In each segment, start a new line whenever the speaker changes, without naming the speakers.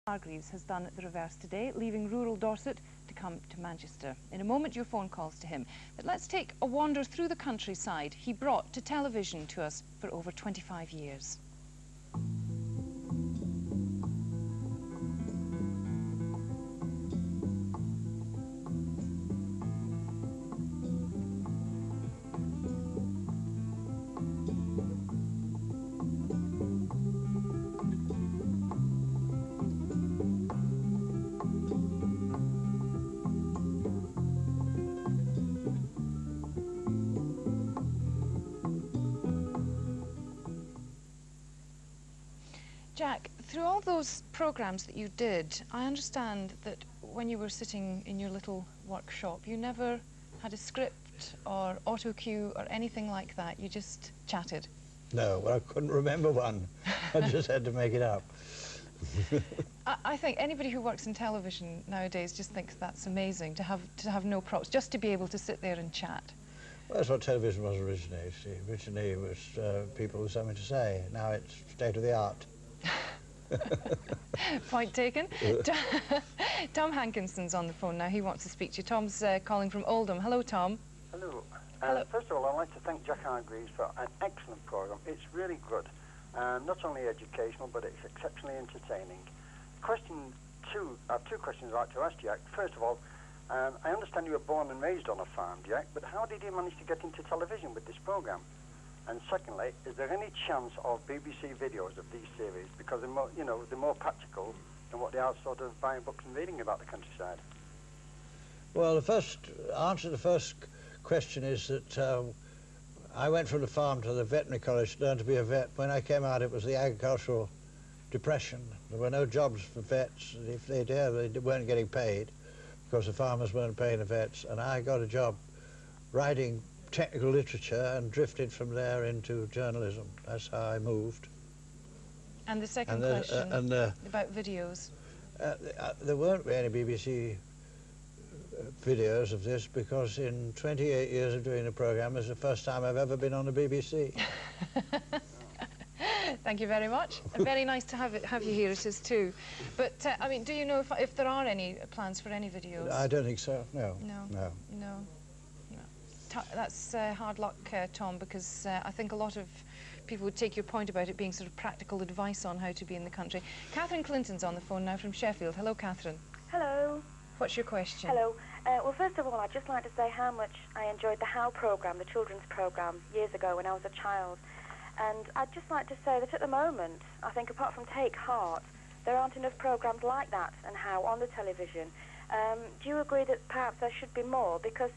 Hargreaves has done the reverse today, leaving rural Dorset to come to Manchester. In a moment, your phone calls to him. But let's take a wander through the countryside he brought to television to us for over 25 years. Jack, through all those programmes that you did, I understand that when you were sitting in your little workshop, you never had a script or auto cue or anything like that. You just chatted.
No, well, I couldn't remember one. I just had to make it up.
I think anybody who works in television nowadays just thinks that's amazing, to have no props, just to be able to sit there and chat.
Well, that's what television was originally. See, originally it was people with something to say. Now it's state of the art.
Point taken. Tom Hankinson's on the phone now. He wants to speak to you. Tom's calling from Oldham. Hello, Tom.
Hello.
Hello.
First of all, I'd like to thank Jack Hargreaves for an excellent programme. It's really good. Not only educational, but it's exceptionally entertaining. Question two, I have two questions I'd like to ask Jack. First of all, I understand you were born and raised on a farm, Jack, but how did you manage to get into television with this programme? And secondly, is there any chance of BBC videos of these series? Because they're more, they're more practical than what they are sort of buying books and reading about the countryside.
Well, the first answer to the first question is that I went from the farm to the veterinary college to learn to be a vet. When I came out, it was the agricultural depression. There were no jobs for vets. If they did, they weren't getting paid because the farmers weren't paying the vets. And I got a job writing technical literature and drifted from there into journalism. That's how I moved.
And the second question about videos?
There won't be any BBC videos of this because in 28 years of doing the programme, it's the first time I've ever been on the BBC.
Thank you very much. Very nice to have you here, it is too. But, I mean, do you know if there are any plans for any videos?
I don't think so, no.
No. That's hard luck, Tom, because I think a lot of people would take your point about it being sort of practical advice on how to be in the country. Catherine Clinton's on the phone now from Sheffield. Hello, Catherine.
Hello.
What's your question?
Hello. Well, first of all, I'd just like to say how much I enjoyed the How programme, the children's programme, years ago when I was a child. And I'd just like to say that at the moment, I think apart from Take Heart, there aren't enough programmes like that and How on the television. Do you agree that perhaps there should be more? Because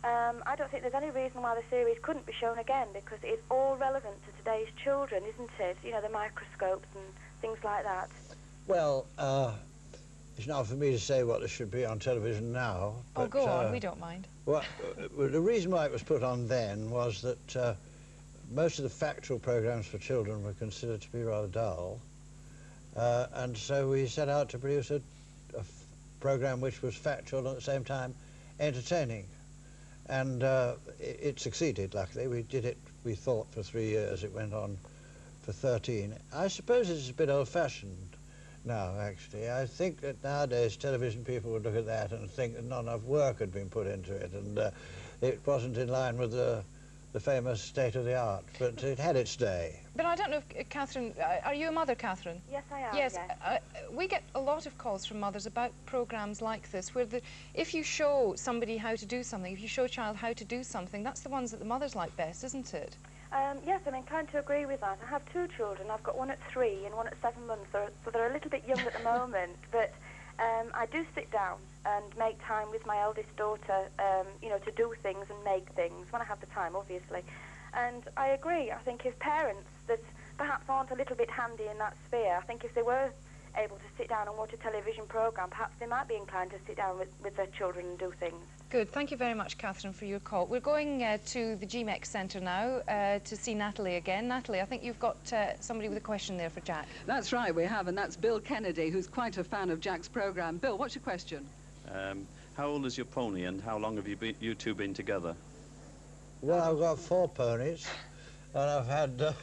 I don't think there's any reason why the series couldn't be shown again, because it's all relevant to today's children, isn't it? You know, the microscopes and things like that.
Well, it's not for me to say what there should be on television now.
Oh, go on, we don't mind.
Well, the reason why it was put on then was that most of the factual programmes for children were considered to be rather dull. And so we set out to produce a programme which was factual and at the same time entertaining. And it succeeded, luckily. We did it, we thought, for 3 years. It went on for 13. I suppose it's a bit old-fashioned now, actually. I think that nowadays television people would look at that and think that not enough work had been put into it, and it wasn't in line with the famous state of the art, but it had its day.
But I don't know if, Catherine, are you a mother, Catherine?
Yes, I am.
Yes. We get a lot of calls from mothers about programmes like this, where if you show somebody how to do something, if you show a child how to do something, that's the ones that the mothers like best, isn't it?
Yes, I'm inclined to agree with that. I have two children. I've got one at 3 and one at 7 months, so they're a little bit young at the moment, but I do sit down and make time with my eldest daughter, to do things and make things, when I have the time, obviously. And I agree. I think if parents that perhaps aren't a little bit handy in that sphere, I think if they were able to sit down and watch a television programme, perhaps they might be inclined to sit down with their children and do things.
Good. Thank you very much, Catherine, for your call. We're going to the GMEX Centre now to see Natalie again. Natalie, I think you've got somebody with a question there for Jack.
That's right, we have, and that's Bill Kennedy, who's quite a fan of Jack's programme. Bill, what's your question?
How old is your pony, and how long have you two been together?
Well, I've got 4 ponies, and I've had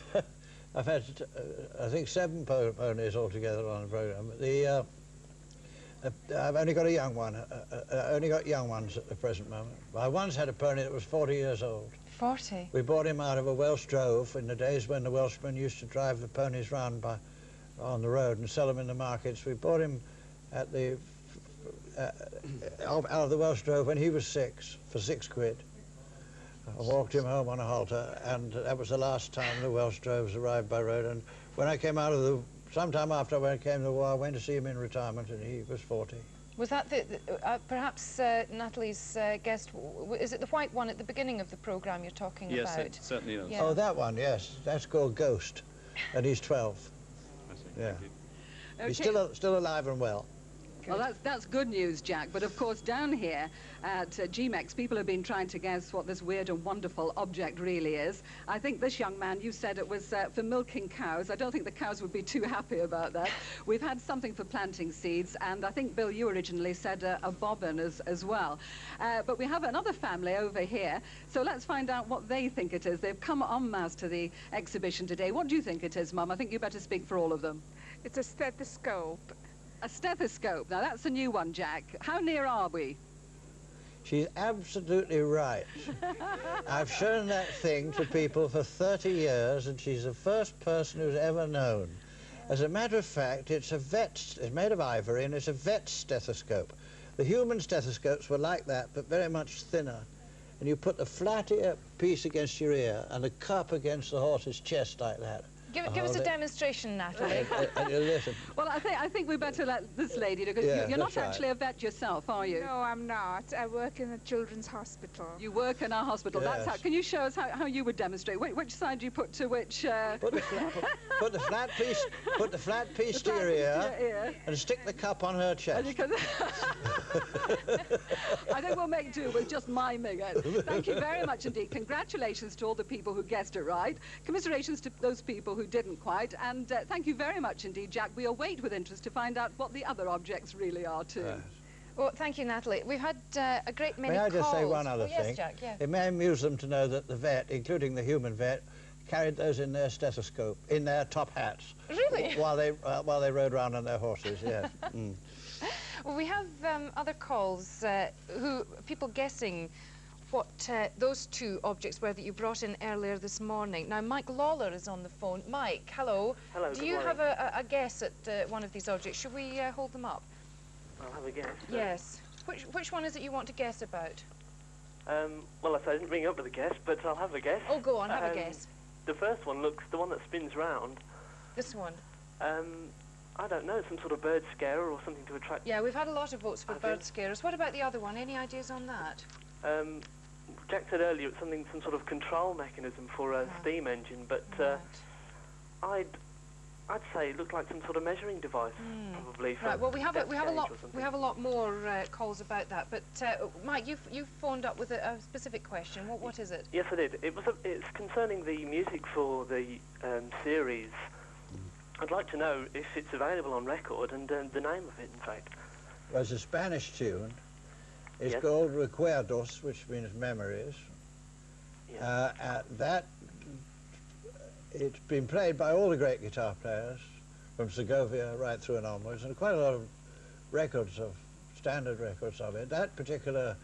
I think 7 ponies altogether on the programme. I've only got a young one. Only got young ones at the present moment. I once had a pony that was 40 years old.
40?
We bought him out of a Welsh drove in the days when the Welshmen used to drive the ponies round on the road and sell them in the markets. We bought him at the out of the Welsh drove when he was 6 for £6. I walked him home on a halter, and that was the last time the Welsh droves arrived by road. And when I came out of the, sometime after when I came to the war, I went to see him in retirement, and he was 40.
Was that perhaps Natalie's guest? Is it the white one at the beginning of the programme you're talking
yes,
about?
Yes, it certainly is.
Yeah.
Oh, that one, yes. That's called Ghost, and he's 12.
I see.
Yeah.
Okay.
He's still alive and well.
Well, that's good news, Jack. But of course, down here at GMEX, people have been trying to guess what this weird and wonderful object really is. I think this young man, you said it was for milking cows. I don't think the cows would be too happy about that. We've had something for planting seeds, and I think, Bill, you originally said a bobbin as well. But we have another family over here, so let's find out what they think it is. They've come en masse to the exhibition today. What do you think it is, Mum? I think you better speak for all of them.
It's a stethoscope.
A stethoscope. Now, that's a new one, Jack. How near are we?
She's absolutely right. I've shown that thing to people for 30 years, and she's the first person who's ever known. As a matter of fact, it's made of ivory, and it's a vet stethoscope. The human stethoscopes were like that, but very much thinner. And you put the flat ear piece against your ear and the cup against the horse's chest like that.
Give us a demonstration, Natalie.
And you listen.
Well, I think we better let this lady, because
Yeah,
you're not
that's right.
actually a vet yourself, are you?
No, I'm not. I work in a children's hospital.
You work in our hospital.
Yes.
That's how. Can you show us how you would demonstrate? Which side do you put to which?
Put the flat piece to your ear and stick the cup on her chest.
I think we'll make do with just miming it. Thank you very much indeed. Congratulations to all the people who guessed it right. Commiserations to those people who didn't quite. And thank you very much indeed, Jack. We await with interest to find out what the other objects really are too.
Yes.
Well, thank you, Natalie. We've had a great many
May I
calls.
just say one other
yes,
thing?
Jack, yeah.
It may amuse them to know that the vet, including the human vet, carried those in their stethoscope, in their top hats.
Really?
While they rode around on their horses, yes. Mm.
Well, we have other calls, people guessing what those two objects were that you brought in earlier this morning. Now, Mike Lawler is on the phone. Mike, hello.
Hello,
Do you have a guess at one of these objects? Should we hold them up?
I'll have a guess.
Yes. Which one is it you want to guess about?
Well, I didn't ring up with a guess, but I'll have a guess.
Oh, go on, have a guess.
The first one looks, the one that spins round.
This one?
I don't know, some sort of bird scarer or something to attract...
Yeah, we've had a lot of votes for bird scarers. What about the other one? Any ideas on that?
Jack said earlier it's some sort of control mechanism for a steam engine, but
right.
I'd say it looked like some sort of measuring device, probably. For
right. Well, we have a lot more calls about that. But Mike, you phoned up with a specific question. What is it?
Yes, I did. It's concerning the music for the series. I'd like to know if it's available on record and the name of it, in fact.
Well, it's a Spanish tune. It's
Yes.
called Recuerdos, which means memories.
Yes.
It's been played by all the great guitar players, from Segovia right through and onwards, and quite a lot of standard records of it. That particular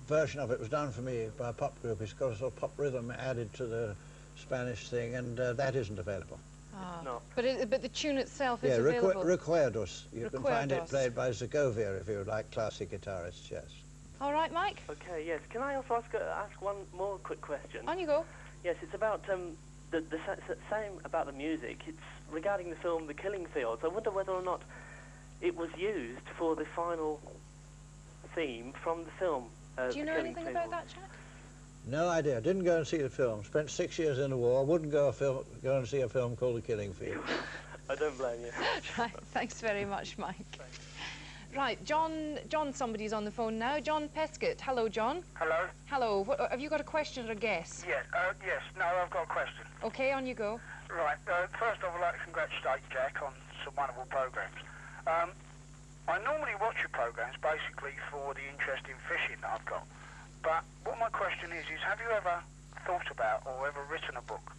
version of it was done for me by a pop group. It's got a sort of pop rhythm added to the Spanish thing, and that isn't available.
Ah.
No.
But the tune itself is
Yeah,
available.
Recuerdos. You can find it
Recuerdos.
played by Segovia if you would like classic guitarists, yes.
All right, Mike.
Okay, yes. Can I also ask one more quick question?
On you go.
Yes, it's about the same about the music. It's regarding the film The Killing Fields. I wonder whether or not it was used for the final theme from the film.
Do you know anything about that, Jack?
No idea. Didn't go and see the film. Spent 6 years in the war. Wouldn't go and see a film called The Killing Field.
I don't blame you.
Right. Thanks very much, Mike. Right, John, somebody's on the phone now. John Pescott. Hello, John.
Hello?
Hello. Have you got a question or a guess?
Yes, no, I've got a question.
Okay, on you go.
Right, first off, I'd like to congratulate Jack on some wonderful programmes. I normally watch your programmes basically for the interest in fishing that I've got. But what my question is have you ever thought about or ever written a book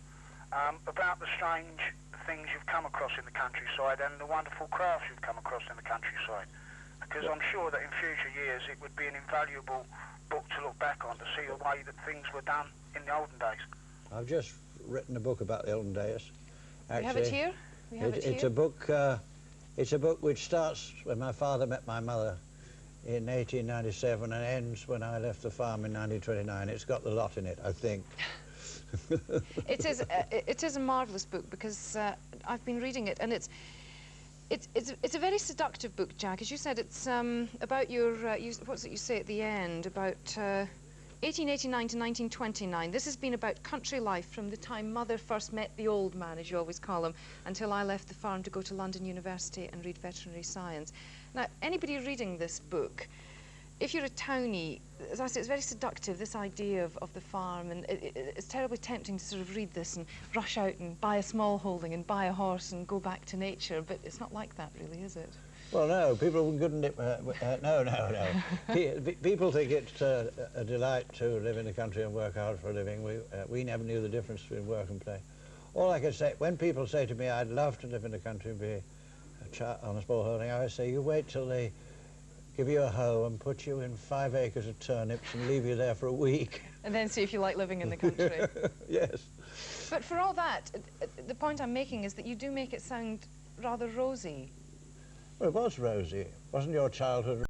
about the strange things you've come across in the countryside and the wonderful crafts you've come across in the countryside. Because I'm sure that in future years it would be an invaluable book to look back on to see the way that things were done in the olden days.
I've just written a book about the olden days. Actually,
We have it here? We have it here?
It's a book. It's a book which starts when my father met my mother in 1897 and ends when I left the farm in 1929. It's got the lot in it, I think.
It is a marvellous book because I've been reading it, and it's a very seductive book, Jack. As you said, it's about your what's it you say at the end about 1889 to 1929. This has been about country life from the time Mother first met the old man, as you always call him, until I left the farm to go to London University and read veterinary science. Now, anybody reading this book, if you're a townie, as I say, it's very seductive, this idea of the farm, and it's terribly tempting to sort of read this and rush out and buy a small holding and buy a horse and go back to nature, but it's not like that, really, is it?
Well, no, people couldn't. No. People think it's a delight to live in the country and work hard for a living. We never knew the difference between work and play. All I can say, when people say to me, I'd love to live in the country and be on a small holding, I always say, you wait till they give you a hoe and put you in 5 acres of turnips and leave you there for a week.
And then see if you like living in the country.
Yes.
But for all that, the point I'm making is that you do make it sound rather rosy.
Well, it was rosy. Wasn't your childhood